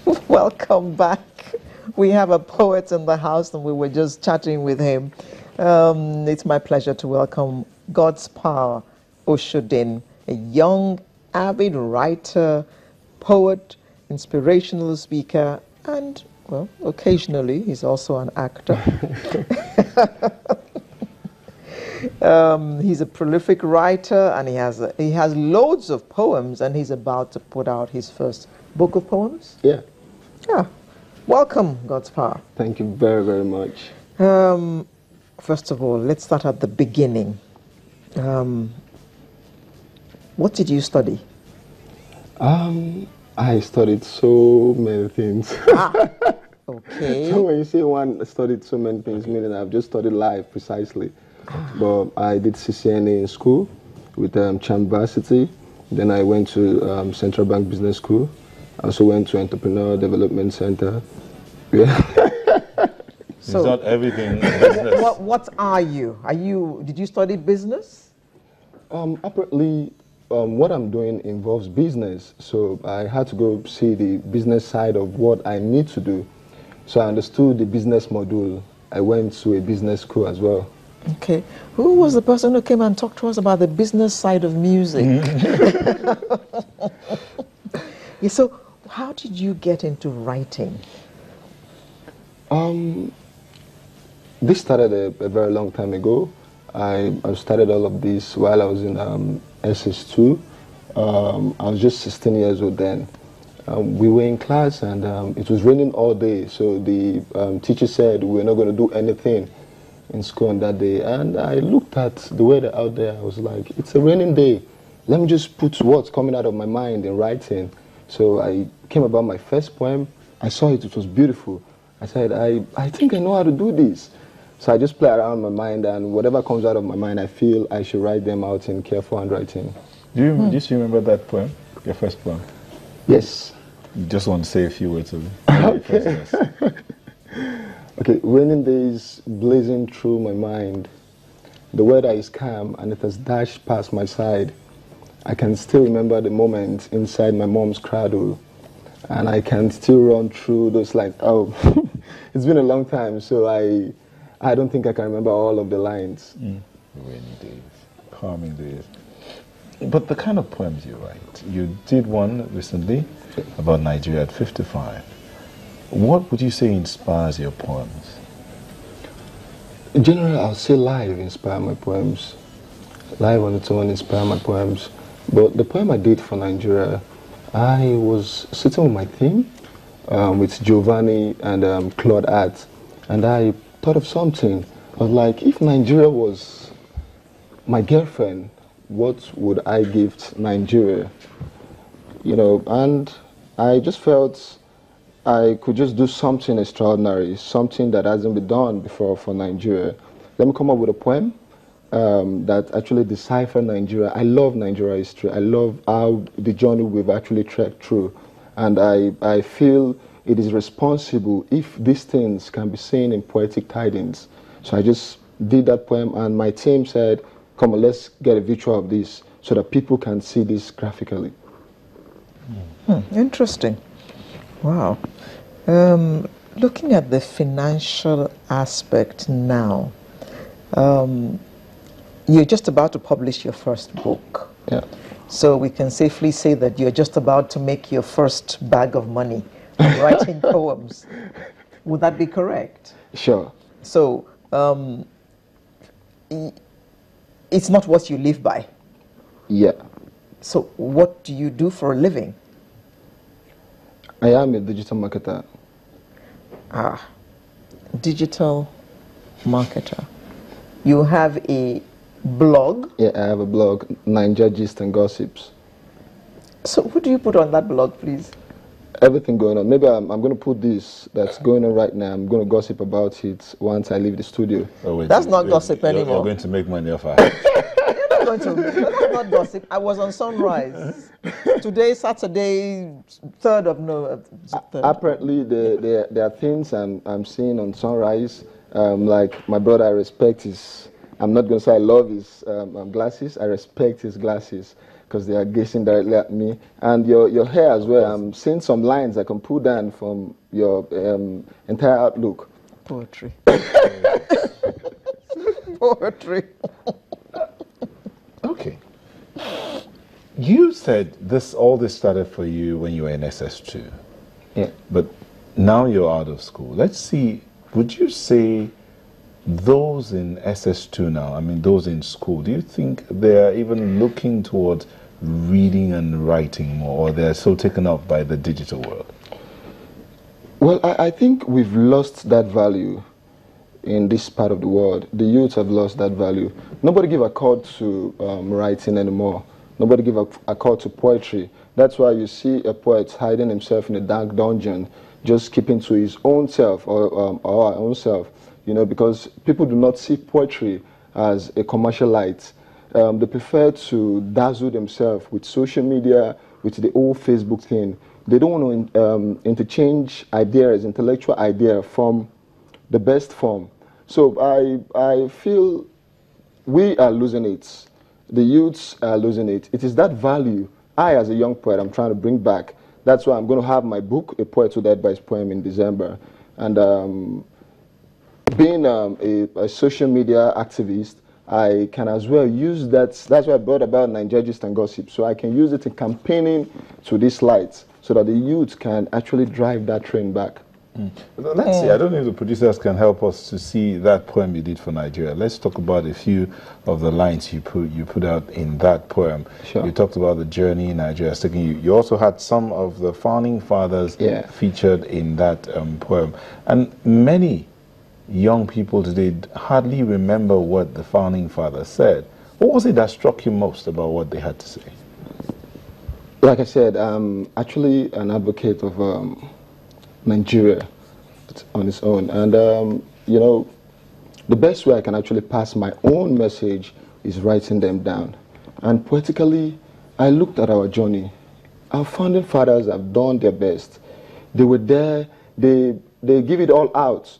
Welcome back. We have a poet in the house and we were just chatting with him. It's my pleasure to welcome Godspower Oshodin, a young, avid writer, poet, inspirational speaker, and, well, occasionally he's also an actor. He's a prolific writer and he has loads of poems, and he's about to put out his first book of poems. Yeah. Yeah. Welcome, Godspower. Thank you very, very much. First of all, let's start at the beginning. What did you study? I studied so many things. Okay. So when you say one studied so many things, meaning I've just studied life precisely. But I did CCNA in school with University. Then I went to Central Bank Business School. I also went to Entrepreneur Development Center. Yeah. So it's not everything business. What are you? Did you study business? Apparently, what I'm doing involves business. So I had to go see the business side of what I need to do. So I understood the business module. I went to a business school as well. Okay. Who was the person who came and talked to us about the business side of music? Yeah, so how did you get into writing? This started a very long time ago. I started all of this while I was in SS2. I was just 16 years old then. We were in class and it was raining all day. So the teacher said we were not going to do anything in school on that day. And I looked at the weather out there. I was like, it's a raining day. Let me just put what's coming out of my mind in writing. So I came about my first poem. I saw it. It was beautiful. I said, I think I know how to do this. So I just play around my mind, and whatever comes out of my mind, I feel I should write them out in careful handwriting. Do you remember that poem, your first poem? Yes. You just want to say a few words of it. Okay. Okay, raining days blazing through my mind. The weather is calm and it has dashed past my side. I can still remember the moment inside my mom's cradle. And I can still run through those lines. Oh, it's been a long time, so I don't think I can remember all of the lines. Rainy days, calming days. But the kind of poems you write, you did one recently about Nigeria at 55. What would you say inspires your poems? In general, I'll say life inspire my poems. Life on its own inspire my poems. But the poem I did for Nigeria, I was sitting with my team, with Giovanni and Claude Art, and I thought of something. I was like, if Nigeria was my girlfriend, what would I give Nigeria? You know, and I just felt I could just do something extraordinary, something that hasn't been done before for Nigeria. Let me come up with a poem that actually deciphers Nigeria. I love Nigeria history. I love how the journey we've actually trekked through. And I feel it is responsible if these things can be seen in poetic tidings. So I just did that poem, and my team said, come on, let's get a visual of this so that people can see this graphically. Interesting. Wow. Looking at the financial aspect now, you're just about to publish your first book. Yeah. So we can safely say that you're just about to make your first bag of money from writing poems. Would that be correct? Sure. So it's not what you live by. Yeah. So what do you do for a living? I am a digital marketer. Digital marketer. You have a blog? Yeah, I have a blog, Niger Gist and Gossips. So what do you put on that blog, please? Everything going on. Maybe I'm going to put this that's going on right now. I'm going to gossip about it once I leave the studio. Oh, wait, that's not gossip anymore. You're going to make money off it. That's not gossip. I was on Sunrise. Today, Saturday, 3rd of November. Apparently, there are things I'm seeing on Sunrise. Like my brother, I respect his, I'm not going to say I love his glasses. I respect his glasses. because they are gazing directly at me. And your hair as well. I'm seeing some lines I can pull down from your entire outlook. Poetry. Poetry. Okay. You said all this started for you when you were in SS2. Yeah. But now you're out of school. Let's see, would you say those in SS2 now, I mean those in school, do you think they're even looking towards reading and writing more, or they're so taken up by the digital world? Well, I think we've lost that value in this part of the world. The youth have lost that value. Nobody give a call to writing anymore. Nobody give a call to poetry. That's why you see a poet hiding himself in a dark dungeon, just keeping to his own self or our own self, you know, because people do not see poetry as a commercial light. They prefer to dazzle themselves with social media, with the old Facebook thing. They don't want to interchange ideas, intellectual idea from the best form. So I feel we are losing it. The youths are losing it. It is that value I, as a young poet, I'm trying to bring back. That's why I'm going to have my book, A Poet Who Died by His Poem, in December. And being a social media activist, I can as well use that. That's why I brought about Nigeria Gist and Gossip. So I can use it in campaigning to this light so that the youth can actually drive that train back. Let's see, I don't know if the producers can help us to see that poem you did for Nigeria. Let's talk about a few of the lines you put out in that poem. Sure. You talked about the journey in Nigeria taking you. You also had some of the founding fathers featured in that poem. And many young people today hardly remember what the founding fathers said. What was it that struck you most about what they had to say? Like I said, I'm actually an advocate of Nigeria on its own. And, you know, the best way I can actually pass my own message is writing them down. And poetically, I looked at our journey. Our founding fathers have done their best. They were there, they give it all out